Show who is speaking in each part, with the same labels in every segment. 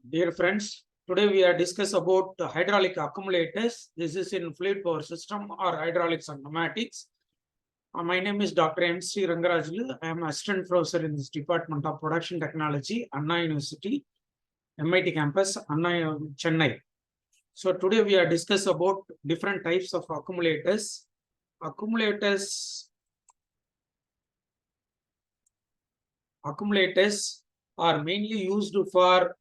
Speaker 1: Dear friends, today we are discuss about hydraulic accumulators. This is in fluid power system or hydraulics and pneumatics. My name is Dr. M.C. Rangarajulu. I am assistant professor in this Department of Production Technology, Anna University, MIT campus, Anna Chennai. So today we are discuss about different types of accumulators. Accumulators are mainly used for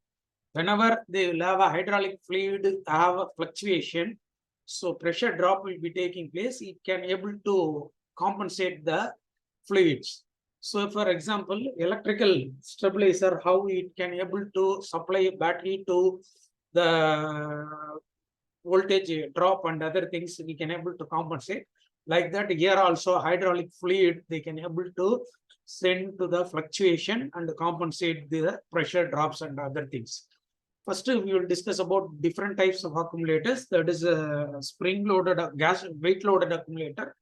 Speaker 1: whenever they will have a hydraulic fluid have a fluctuation, so pressure drop will be taking place. It can able to compensate the fluids. So for example, electrical stabilizer, how it can able to supply battery to the voltage drop and other things, we can able to compensate. Like that, here also hydraulic fluid, they can able to send to the fluctuation and compensate the pressure drops and other things. First, we will discuss about different types of accumulators. That is a spring-loaded gas, weight-loaded accumulator,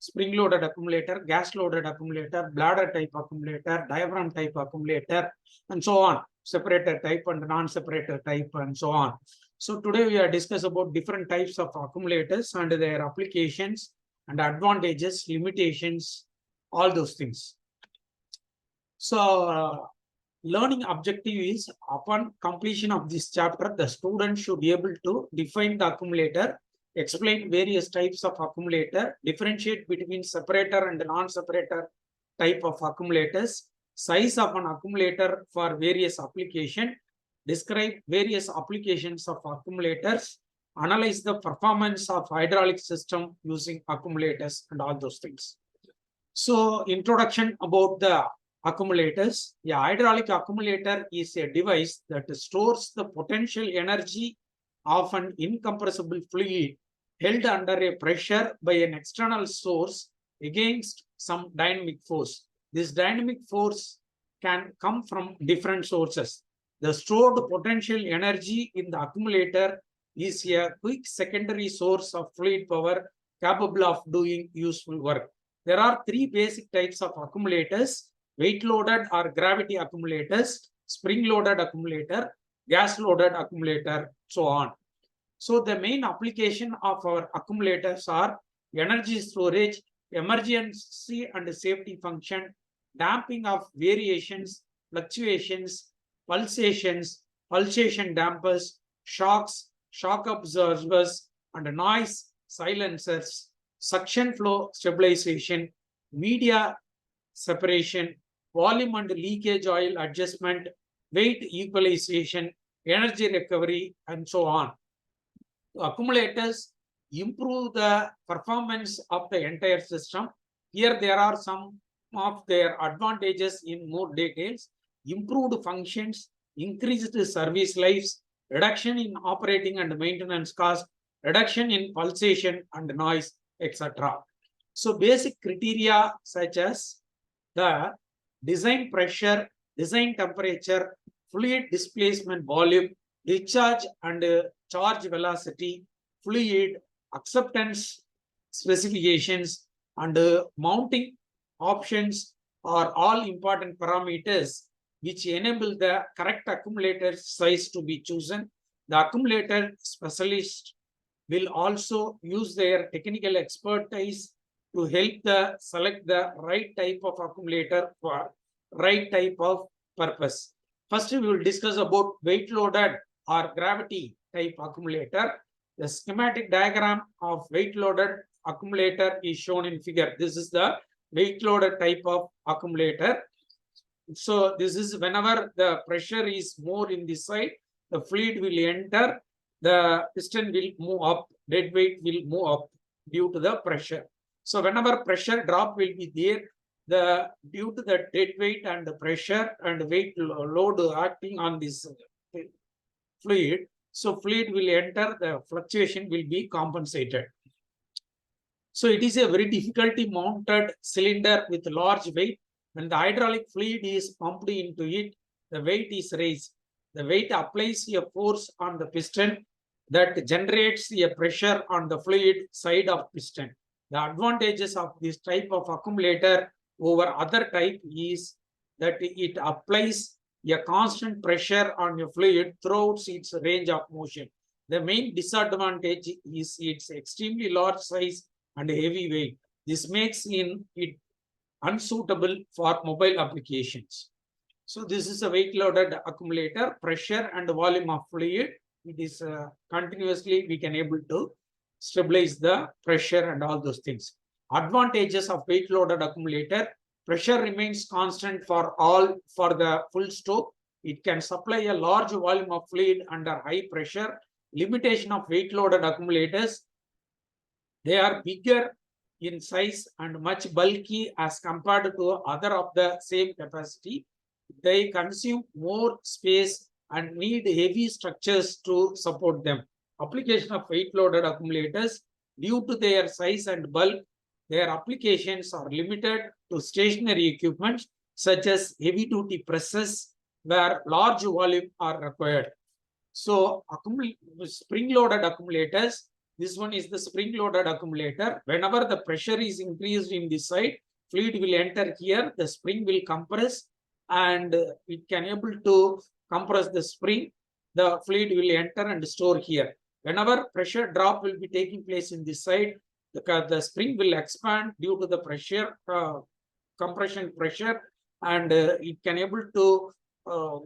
Speaker 1: spring-loaded accumulator, gas-loaded accumulator, bladder-type accumulator, diaphragm-type accumulator, and so on. Separator type and non-separator type, and so on. So today we are discuss about different types of accumulators and their applications and advantages, limitations, all those things. So learning objective is, upon completion of this chapter, the student should be able to define the accumulator, explain various types of accumulator, differentiate between separator and non-separator type of accumulators, size of an accumulator for various application, describe various applications of accumulators, analyze the performance of hydraulic system using accumulators and all those things. So introduction about the accumulators. A hydraulic accumulator is a device that stores the potential energy of an incompressible fluid held under a pressure by an external source against some dynamic force. This dynamic force can come from different sources. The stored potential energy in the accumulator is a quick secondary source of fluid power capable of doing useful work. There are three basic types of accumulators: weight-loaded or gravity accumulators, spring-loaded accumulator, gas-loaded accumulator, so on. So the main application of our accumulators are energy storage, emergency and safety function, damping of variations, fluctuations, pulsations, pulsation dampers, shocks, shock absorbers, and noise silencers, suction flow stabilization, media separation, volume and leakage oil adjustment, weight equalization, energy recovery, and so on. Accumulators improve the performance of the entire system. Here there are some of their advantages in more details: improved functions, increased service lives, reduction in operating and maintenance cost, reduction in pulsation and noise, etc. So basic criteria such as the design pressure, design temperature, fluid displacement volume, discharge and charge velocity, fluid acceptance specifications, and mounting options are all important parameters which enable the correct accumulator size to be chosen. The accumulator specialist will also use their technical expertise to help the select the right type of accumulator for right type of purpose. First, we will discuss about weight-loaded or gravity type accumulator. The schematic diagram of weight-loaded accumulator is shown in figure. This is the weight-loaded type of accumulator. So this is whenever the pressure is more in this side, the fluid will enter, the piston will move up, dead weight will move up due to the pressure. So whenever pressure drop will be there, due to the dead weight and the pressure and weight load acting on this fluid, so fluid will enter, the fluctuation will be compensated. So it is a very difficulty mounted cylinder with large weight. When the hydraulic fluid is pumped into it, the weight is raised. The weight applies a force on the piston that generates a pressure on the fluid side of piston. The advantages of this type of accumulator over other type is that it applies a constant pressure on a fluid throughout its range of motion. The main disadvantage is its extremely large size and heavy weight. This makes it unsuitable for mobile applications. So this is a weight loaded accumulator, pressure and volume of fluid. It is continuously we can able to stabilize the pressure and all those things. Advantages of weight loaded accumulator: pressure remains constant for the full stroke. It can supply a large volume of fluid under high pressure. Limitation of weight loaded accumulators: they are bigger in size and much bulky as compared to other of the same capacity. They consume more space and need heavy structures to support them. Application of weight loaded accumulators: due to their size and bulk, their applications are limited to stationary equipment such as heavy duty presses where large volume are required. So spring loaded accumulators, this one is the spring loaded accumulator. Whenever the pressure is increased in this side, fluid will enter here, the spring will compress and it can able to compress the spring, the fluid will enter and store here. Whenever pressure drop will be taking place in this side, the spring will expand due to the pressure, compression pressure, and it can able to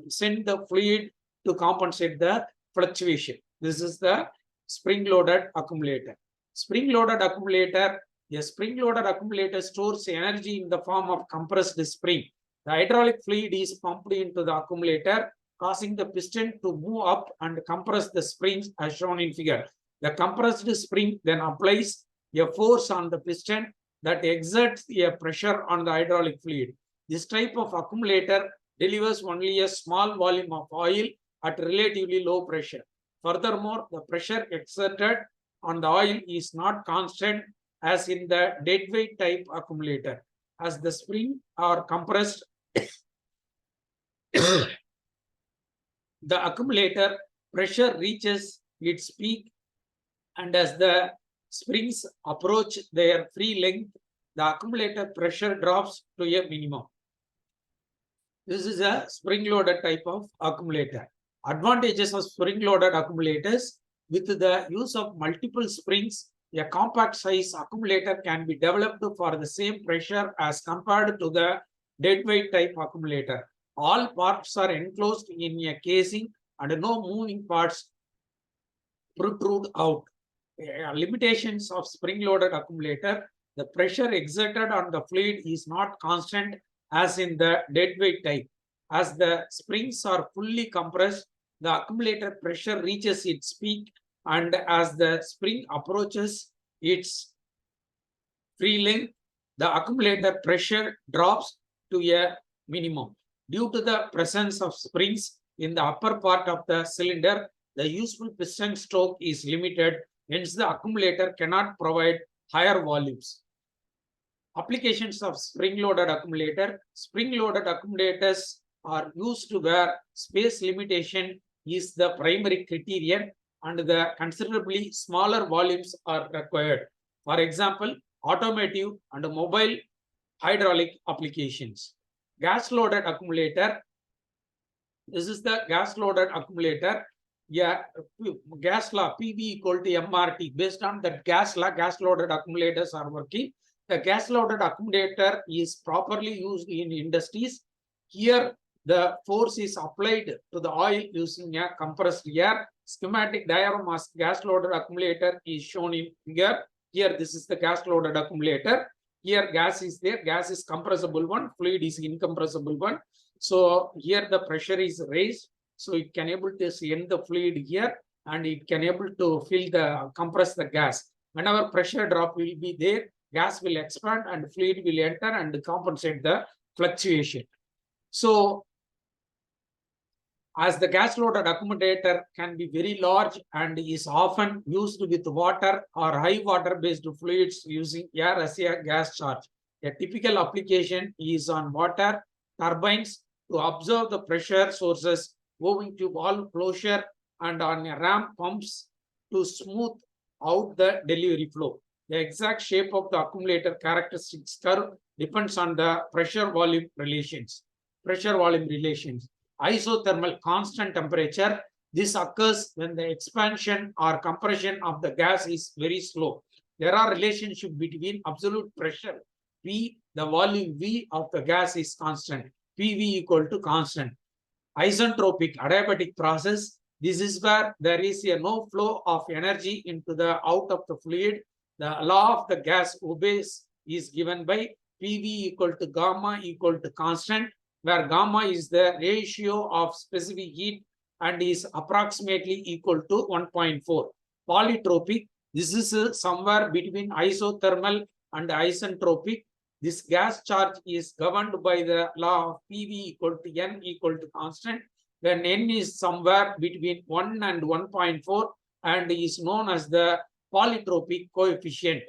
Speaker 1: send the fluid to compensate the fluctuation. This is the spring-loaded accumulator. Spring-loaded accumulator, a spring-loaded accumulator stores energy in the form of compressed spring. The hydraulic fluid is pumped into the accumulator, causing the piston to move up and compress the springs as shown in figure. The compressed spring then applies a force on the piston that exerts a pressure on the hydraulic fluid. This type of accumulator delivers only a small volume of oil at relatively low pressure. Furthermore, the pressure exerted on the oil is not constant as in the deadweight type accumulator. As the spring are compressed, the accumulator pressure reaches its peak, and as the springs approach their free length, the accumulator pressure drops to a minimum. This is a spring-loaded type of accumulator. Advantages of spring-loaded accumulators: with the use of multiple springs, a compact size accumulator can be developed for the same pressure as compared to the deadweight type accumulator. All parts are enclosed in a casing and no moving parts protrude out. Limitations of spring-loaded accumulator: the pressure exerted on the fluid is not constant as in the deadweight type. As the springs are fully compressed, the accumulator pressure reaches its peak, and as the spring approaches its free length, the accumulator pressure drops to a minimum. Due to the presence of springs in the upper part of the cylinder, the useful piston stroke is limited, hence the accumulator cannot provide higher volumes. Applications of spring-loaded accumulator: spring-loaded accumulators are used where space limitation is the primary criterion and the considerably smaller volumes are required. For example, automotive and mobile hydraulic applications. Gas-loaded accumulator. This is the gas-loaded accumulator. Yeah, gas law PV equal to MRT. Based on that gas law, gas-loaded accumulators are working. The gas-loaded accumulator is properly used in industries. Here, the force is applied to the oil using a compressed air. Schematic diagram of gas-loaded accumulator is shown in figure. Here, this is the gas-loaded accumulator. Here, gas is there. Gas is compressible one. Fluid is incompressible one. So here, the pressure is raised. So it can able to send the fluid here, and it can able to compress the gas. Whenever pressure drop will be there, gas will expand and fluid will enter and compensate the fluctuation. So as the gas-loaded accumulator can be very large and is often used with water or high water-based fluids using air as a gas charge. A typical application is on water turbines to observe the pressure sources owing to valve closure, and on a ramp pumps to smooth out the delivery flow. The exact shape of the accumulator characteristics curve depends on the pressure volume relations. isothermal constant temperature. This occurs when the expansion or compression of the gas is very slow. There are relationship between absolute pressure P, the volume V of the gas is constant. PV equal to constant. Isentropic adiabatic process. This is where there is a no flow of energy into the out of the fluid. The law of the gas obeys is given by PV equal to gamma equal to constant, where gamma is the ratio of specific heat and is approximately equal to 1.4. Polytropic, this is somewhere between isothermal and isentropic. This gas charge is governed by the law of PV equal to N equal to constant. Then N is somewhere between 1 and 1.4 and is known as the polytropic coefficient.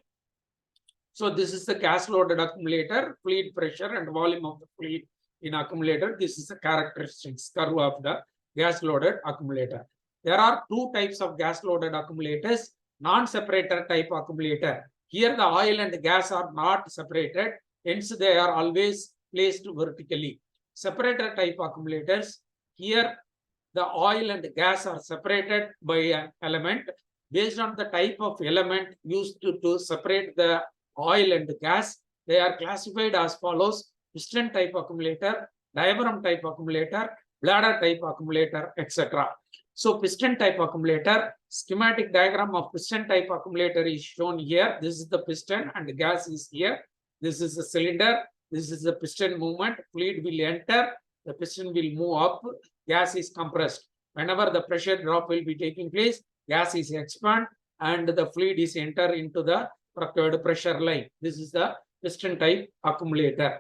Speaker 1: So this is the gas loaded accumulator, fluid pressure and volume of the fluid in accumulator. This is the characteristics curve of the gas loaded accumulator. There are two types of gas loaded accumulators. Non-separator type accumulator. Here the oil and gas are not separated, hence they are always placed vertically. Separator type accumulators. Here the oil and gas are separated by an element. Based on the type of element used to separate the oil and gas, they are classified as follows: piston type accumulator, diaphragm type accumulator, bladder type accumulator, etc. So piston type accumulator, schematic diagram of piston type accumulator is shown here. This is the piston and the gas is here. This is the cylinder. This is the piston movement. Fluid will enter. The piston will move up. Gas is compressed. Whenever the pressure drop will be taking place, gas is expand and the fluid is enter into the procured pressure line. This is the piston type accumulator.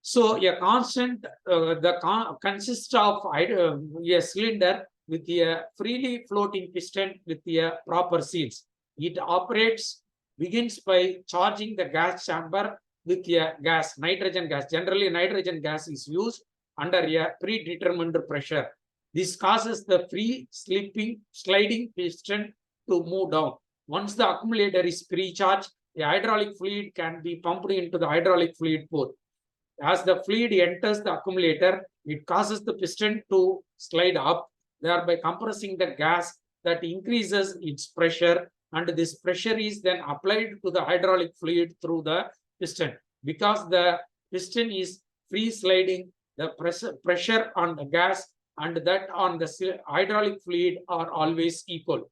Speaker 1: So a constant consists of a cylinder with a freely floating piston with a proper seals. It begins by charging the gas chamber with a gas, nitrogen gas. Generally, nitrogen gas is used under a predetermined pressure. This causes the free sliding piston to move down. Once the accumulator is pre-charged, the hydraulic fluid can be pumped into the hydraulic fluid port. As the fluid enters the accumulator, it causes the piston to slide up, thereby compressing the gas that increases its pressure, and this pressure is then applied to the hydraulic fluid through the piston. Because the piston is free sliding, the pressure on the gas and that on the hydraulic fluid are always equal.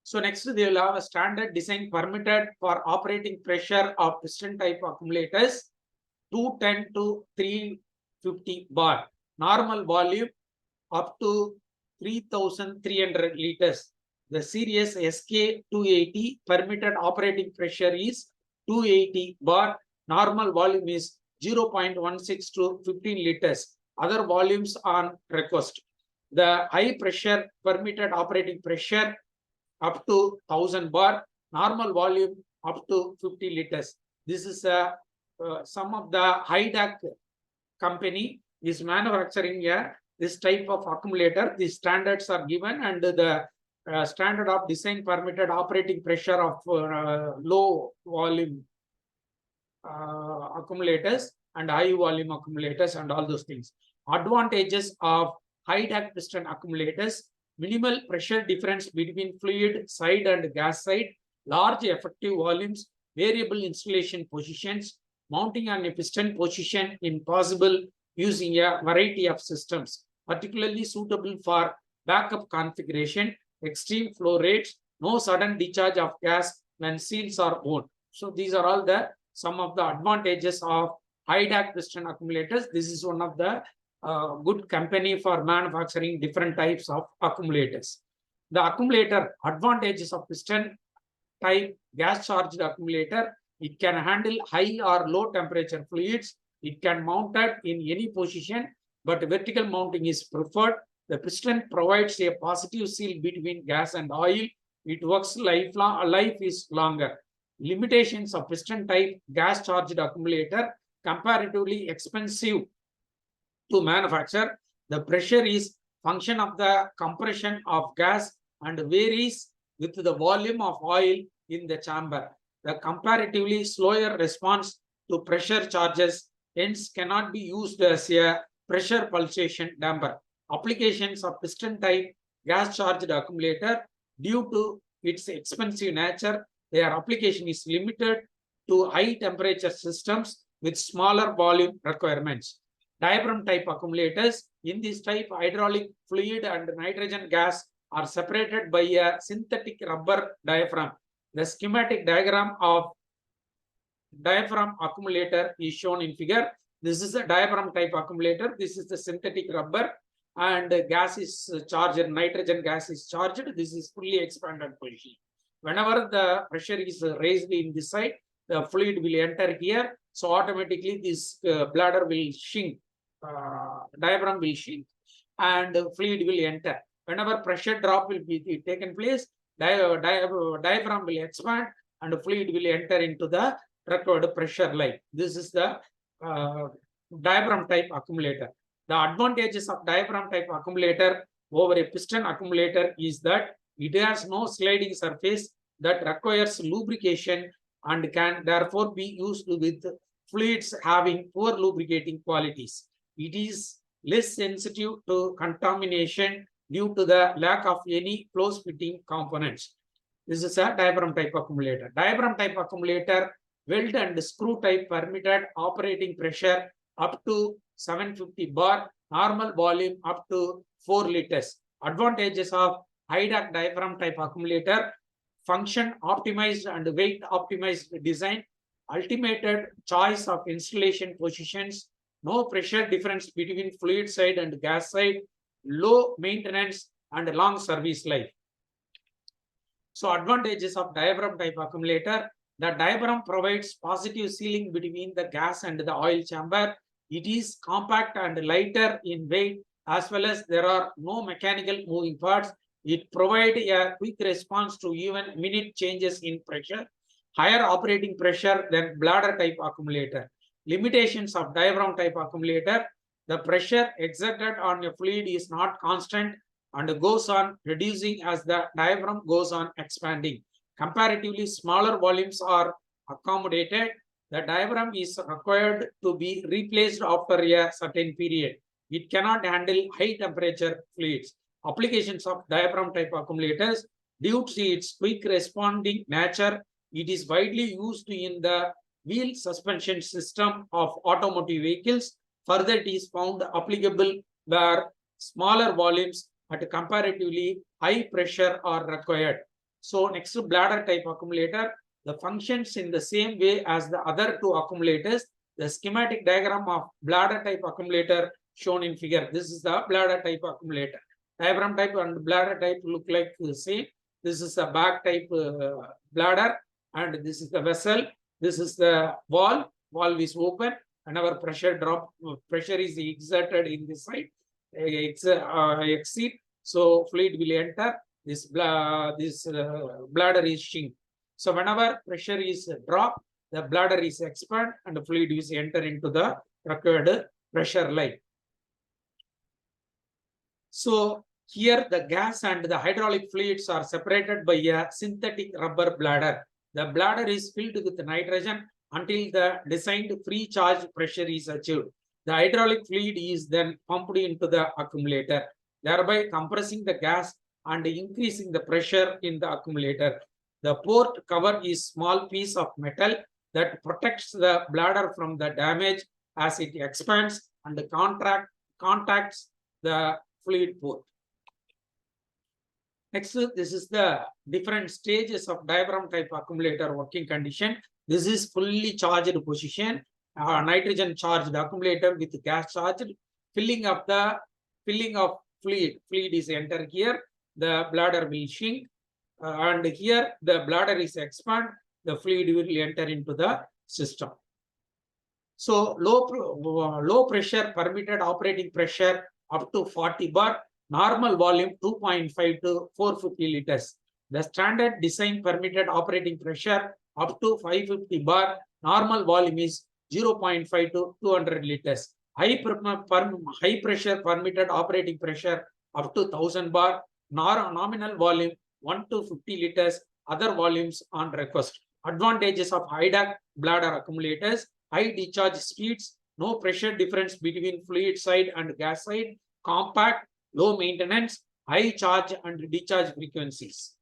Speaker 1: So next they will have a standard design permitted for operating pressure of piston type accumulators 210 to 350 bar. Normal volume up to 3,300 liters. The series SK 280 permitted operating pressure is 280 bar. Normal volume is 0.16 to 15 liters. Other volumes on request. The high pressure permitted operating pressure up to 1000 bar. Normal volume up to 50 liters. This is some of the high-tech company is manufacturing this type of accumulator. The standards are given and the standard of design permitted operating pressure of low volume accumulators and high volume accumulators and all those things. Advantages of high-tech piston accumulators: minimal pressure difference between fluid side and gas side, large effective volumes, variable installation positions, mounting on a piston position impossible using a variety of systems, particularly suitable for backup configuration, extreme flow rates, no sudden discharge of gas when seals are worn. So these are all some of the advantages of high-tech piston accumulators. This is one of the good company for manufacturing different types of accumulators. The accumulator advantages of piston type gas charged accumulator: it can handle high or low temperature fluids. It can mount it in any position, but vertical mounting is preferred. The piston provides a positive seal between gas and oil. It works lifelong, life is longer. Limitations of piston type gas charged accumulator: comparatively expensive to manufacture. The pressure is function of the compression of gas and varies with the volume of oil in the chamber. The comparatively slower response to pressure charges hence cannot be used as a pressure pulsation damper. Applications of piston type gas charged accumulator, due to its expensive nature, their application is limited to high temperature systems with smaller volume requirements. Diaphragm type accumulators. In this type, hydraulic fluid and nitrogen gas are separated by a synthetic rubber diaphragm. The schematic diagram of diaphragm accumulator is shown in figure. This is a diaphragm type accumulator. This is the synthetic rubber, and gas is charged, nitrogen gas is charged. This is fully expanded position. Whenever the pressure is raised in this side, the fluid will enter here. So automatically this bladder will shrink, diaphragm will shrink, and fluid will enter. Whenever pressure drop will be taken place, diaphragm will expand and fluid will enter into the required pressure line. This is the diaphragm type accumulator. The advantages of diaphragm type accumulator over a piston accumulator is that it has no sliding surface that requires lubrication and can therefore be used with fluids having poor lubricating qualities. It is less sensitive to contamination due to the lack of any close fitting components. This is a diaphragm type accumulator. Diaphragm type accumulator, weld and screw type, permitted operating pressure up to 750 bar, normal volume up to 4 liters. Advantages of high-duct diaphragm type accumulator: function optimized and weight optimized design, ultimated choice of installation positions, no pressure difference between fluid side and gas side, low maintenance and long service life. So advantages of diaphragm type accumulator: the diaphragm provides positive sealing between the gas and the oil chamber. It is compact and lighter in weight, as well as there are no mechanical moving parts. It provides a quick response to even minute changes in pressure, higher operating pressure than bladder type accumulator. Limitations of diaphragm type accumulator: the pressure exerted on a fluid is not constant and goes on reducing as the diaphragm goes on expanding. Comparatively smaller volumes are accommodated. The diaphragm is required to be replaced after a certain period. It cannot handle high temperature fluids. Applications of diaphragm type accumulators: due to its quick responding nature, it is widely used in the wheel suspension system of automotive vehicles. Further, it is found applicable where smaller volumes at comparatively high pressure are required. So next to bladder type accumulator, the functions in the same way as the other two accumulators. The schematic diagram of bladder type accumulator shown in figure. This is the bladder type accumulator. Diaphragm type and bladder type look like the same. This is a bag type bladder, and this is the vessel. This is the valve. Valve is open. Whenever pressure drop, pressure is exerted in this side, exceed, so fluid will enter. This bladder is shrink. So whenever pressure is dropped, the bladder is expand and the fluid is enter into the required pressure line. So here the gas and the hydraulic fluids are separated by a synthetic rubber bladder. The bladder is filled with nitrogen until the designed free charge pressure is achieved. The hydraulic fluid is then pumped into the accumulator, thereby compressing the gas and increasing the pressure in the accumulator. The port cover is small piece of metal that protects the bladder from the damage as it expands and contacts the fluid port. Next, this is the different stages of diaphragm type accumulator working condition. This is fully charged position, nitrogen charged accumulator with gas charged, filling of fluid. Fluid is entered here. The bladder will shrink, and here the bladder is expand. The fluid will enter into the system. So low pressure permitted operating pressure up to 40 bar, normal volume 2.5 to 450 liters. The standard design permitted operating pressure up to 550 bar, normal volume is 0.5 to 200 liters. High pressure permitted operating pressure up to 1000 bar, nominal volume 1 to 50 liters, other volumes on request. Advantages of high duct bladder accumulators: high discharge speeds, no pressure difference between fluid side and gas side, compact, low maintenance, high charge and discharge frequencies.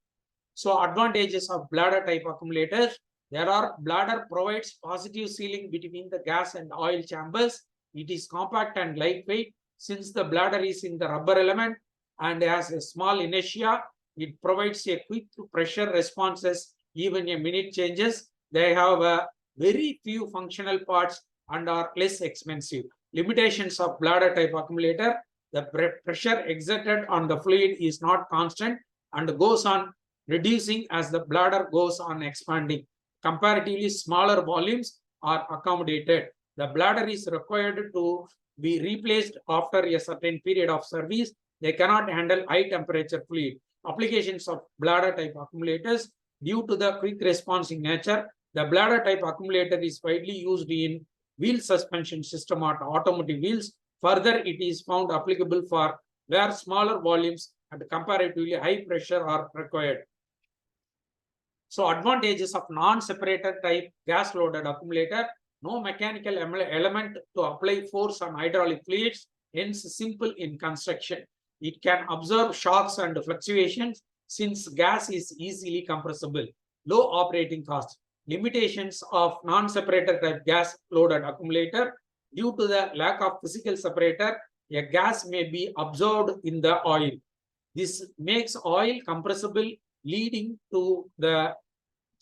Speaker 1: So advantages of bladder type accumulators. There are bladder provides positive sealing between the gas and oil chambers. It is compact and lightweight. Since the bladder is in the rubber element and has a small inertia, it provides a quick pressure responses, even a minute changes. They have a very few functional parts and are less expensive. Limitations of bladder type accumulator. The pressure exerted on the fluid is not constant and goes on reducing as the bladder goes on expanding. Comparatively smaller volumes are accommodated. The bladder is required to be replaced after a certain period of service. They cannot handle high temperature fluid. Applications of bladder type accumulators. Due to the quick response in nature, the bladder type accumulator is widely used in wheel suspension system or automotive wheels. Further, it is found applicable for where smaller volumes and comparatively high pressure are required. So advantages of non-separator type gas loaded accumulator. No mechanical element to apply force on hydraulic fluids, hence simple in construction. It can absorb shocks and fluctuations since gas is easily compressible. Low operating cost. Limitations of non-separator type gas loaded accumulator. Due to the lack of physical separator, a gas may be absorbed in the oil. This makes oil compressible, leading to the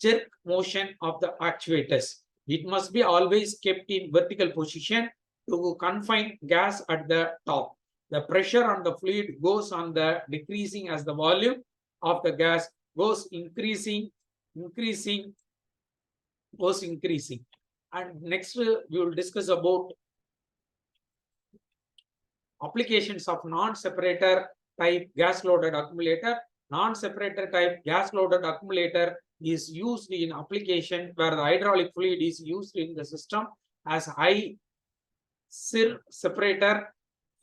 Speaker 1: jerk motion of the actuators. It must be always kept in vertical position to confine gas at the top. The pressure on the fluid goes on the decreasing as the volume of the gas goes increasing. And next we will discuss about applications of non-separator type gas loaded accumulator. Non-separator type gas loaded accumulator is used in application where the hydraulic fluid is used in the system as high separator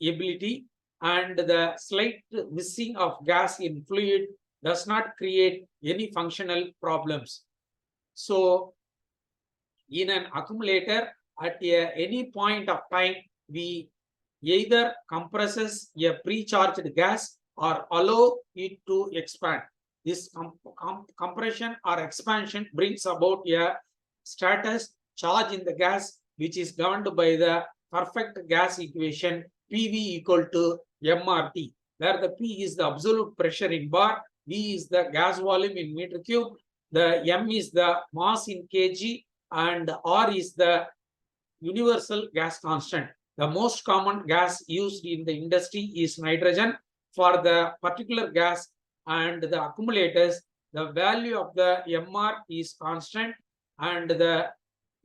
Speaker 1: ability, and the slight missing of gas in fluid does not create any functional problems. So in an accumulator, at any point of time, we either compresses a pre-charged gas or allow it to expand. This compression or expansion brings about a status charge in the gas, which is governed by the perfect gas equation PV equal to MRT, where the P is the absolute pressure in bar, V is the gas volume in meter cube, the M is the mass in kg, and R is the universal gas constant. The most common gas used in the industry is nitrogen. For the particular gas and the accumulators, the value of the MR is constant and the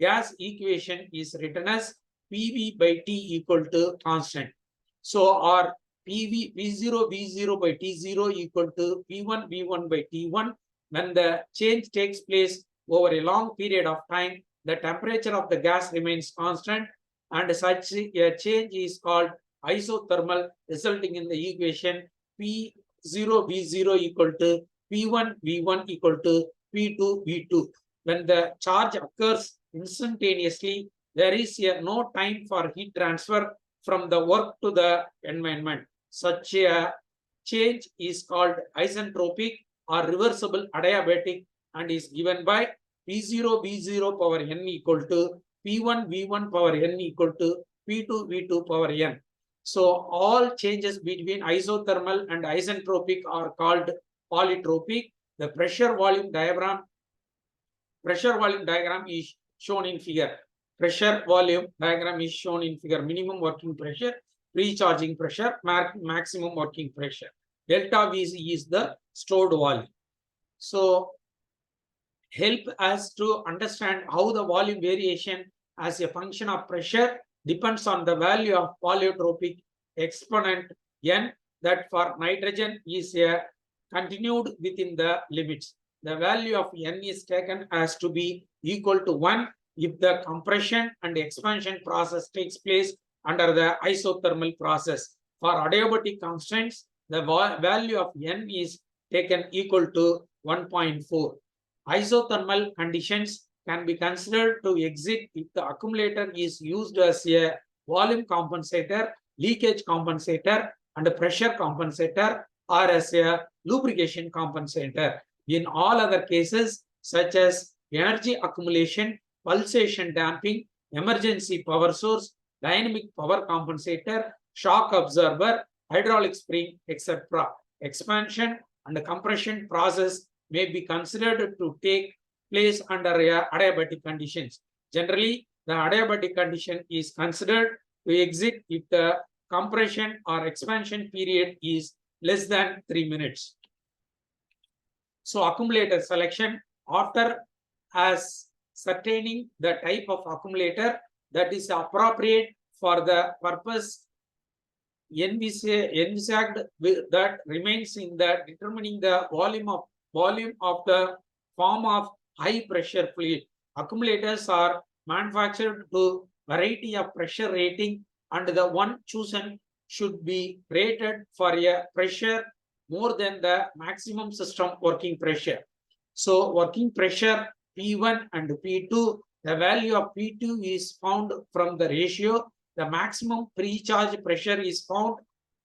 Speaker 1: gas equation is written as PV by T equal to constant. So our PV V0 V0 by T0 equal to P1 V1 by T1. When the change takes place over a long period of time, the temperature of the gas remains constant, and such a change is called isothermal, resulting in the equation P0 V0 equal to P1 V1 equal to P2 V2. When the charge occurs instantaneously, there is no time for heat transfer from the work to the environment. Such a change is called isentropic or reversible adiabatic and is given by P0 V0 power n equal to P1 V1 power n equal to P2 V2 power n. So all changes between isothermal and isentropic are called polytropic. The pressure volume diagram is shown in figure. Pressure volume diagram is shown in figure. Minimum working pressure, pre-charging pressure, maximum working pressure. Delta VC is the stored volume. So help us to understand how the volume variation as a function of pressure depends on the value of polytropic exponent n, that for nitrogen is continued within the limits. The value of n is taken as to be equal to 1 if the compression and expansion process takes place under the isothermal process. For adiabatic constants, the value of n is taken equal to 1.4. Isothermal conditions, can be considered to exit if the accumulator is used as a volume compensator, leakage compensator, and a pressure compensator, or as a lubrication compensator. In all other cases, such as energy accumulation, pulsation damping, emergency power source, dynamic power compensator, shock absorber, hydraulic spring, etc., expansion and compression process may be considered to take place under adiabatic conditions. Generally, the adiabatic condition is considered to exit if the compression or expansion period is less than 3 minutes. So accumulator selection, after ascertaining the type of accumulator that is appropriate for the purpose envisaged, that remains in the determining the volume of the form of high pressure fluid. Accumulators are manufactured to variety of pressure rating, and the one chosen should be rated for a pressure more than the maximum system working pressure. So working pressure P1 and P2, the value of P2 is found from the ratio. The maximum pre-charge pressure is found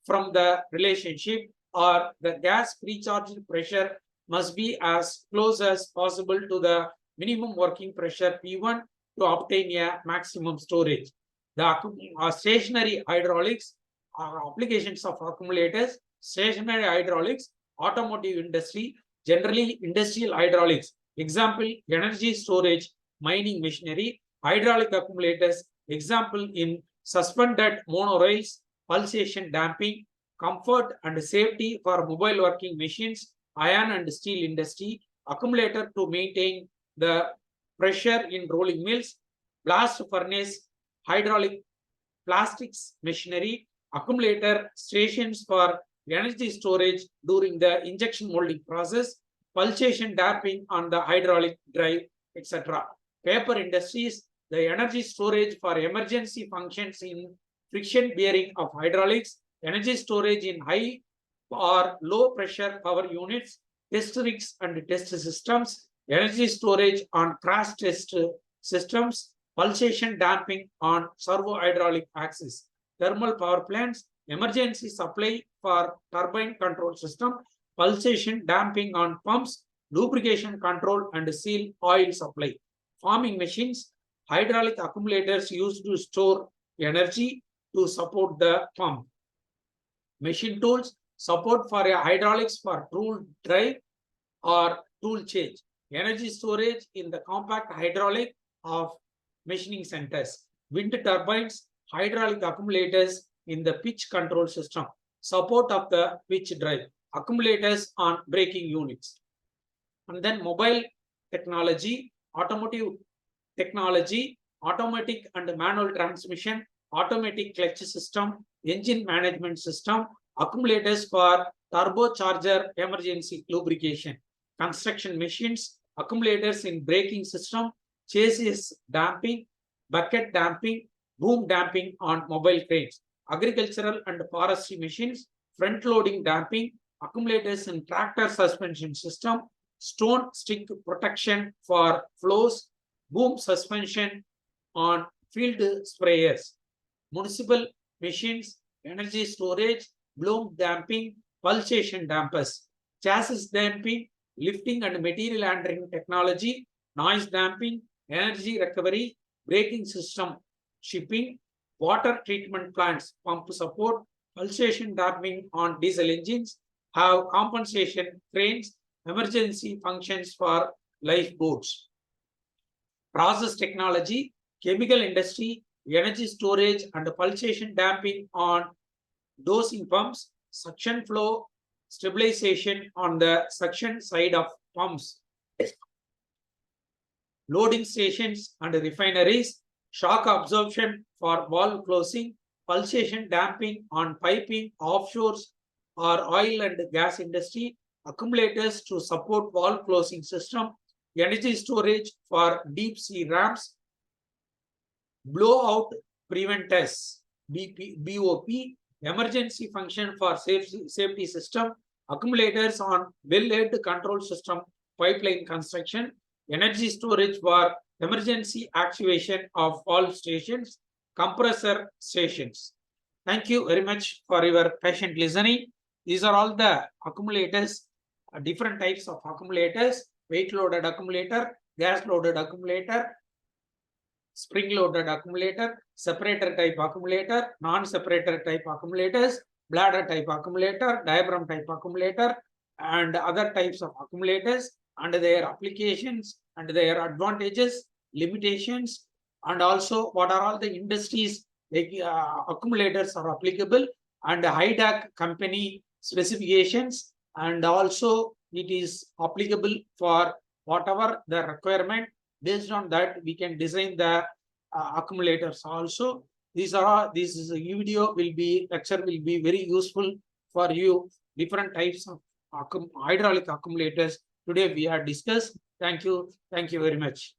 Speaker 1: from the relationship, or the gas pre-charge pressure must be as close as possible to the minimum working pressure P1 to obtain a maximum storage. The stationary hydraulics are applications of accumulators. Stationary hydraulics, automotive industry, generally industrial hydraulics. Example, energy storage, mining machinery, hydraulic accumulators. Example in suspended monorails, pulsation damping, comfort and safety for mobile working machines, iron and steel industry, accumulator to maintain the pressure in rolling mills, blast furnace, hydraulic plastics machinery, accumulator stations for energy storage during the injection molding process, pulsation damping on the hydraulic drive, etc. Paper industries, the energy storage for emergency functions in friction bearing of hydraulics, energy storage in high or low pressure power units, test rigs and test systems, energy storage on crash test systems, pulsation damping on servo hydraulic axis, thermal power plants, emergency supply for turbine control system, pulsation damping on pumps, lubrication control and seal oil supply, farming machines, hydraulic accumulators used to store energy to support the pump, machine tools, support for a hydraulics for tool drive or tool change, energy storage in the compact hydraulic of machining centers, wind turbines, hydraulic accumulators in the pitch control system, support of the pitch drive, accumulators on braking units. And then mobile technology, automotive technology, automatic and manual transmission, automatic clutch system, engine management system, accumulators for turbocharger emergency lubrication, construction machines, accumulators in braking system, chassis damping, bucket damping, boom damping on mobile cranes, agricultural and forestry machines, front loading damping, accumulators in tractor suspension system, stone stick protection for flows, boom suspension on field sprayers, municipal machines, energy storage, bloom damping, pulsation dampers, chassis damping, lifting and material handling technology, noise damping, energy recovery, braking system, shipping, water treatment plants, pump support, pulsation damping on diesel engines, have compensation cranes, emergency functions for lifeboats. Process technology, chemical industry, energy storage and pulsation damping on dosing pumps, suction flow stabilization on the suction side of pumps, loading stations and refineries, shock absorption for valve closing, pulsation damping on piping, offshores or oil and gas industry, accumulators to support valve closing system, energy storage for deep sea ramps, blowout preventers, BOP, emergency function for safety system, accumulators on wellhead control system, pipeline construction, energy storage for emergency actuation of valve stations, compressor stations. Thank you very much for your patient listening. These are all the accumulators, different types of accumulators: weight loaded accumulator, gas loaded accumulator, spring loaded accumulator, separator type accumulator, non-separator type accumulators, bladder type accumulator, diaphragm type accumulator, and other types of accumulators, and their applications and their advantages, limitations, and also what are all the industries like accumulators are applicable, and HIDAC company specifications, and also it is applicable for whatever the requirement. Based on that, we can design the accumulators also. This video will be lecture will be very useful for you. Different types of hydraulic accumulators today we have discussed. Thank you very much.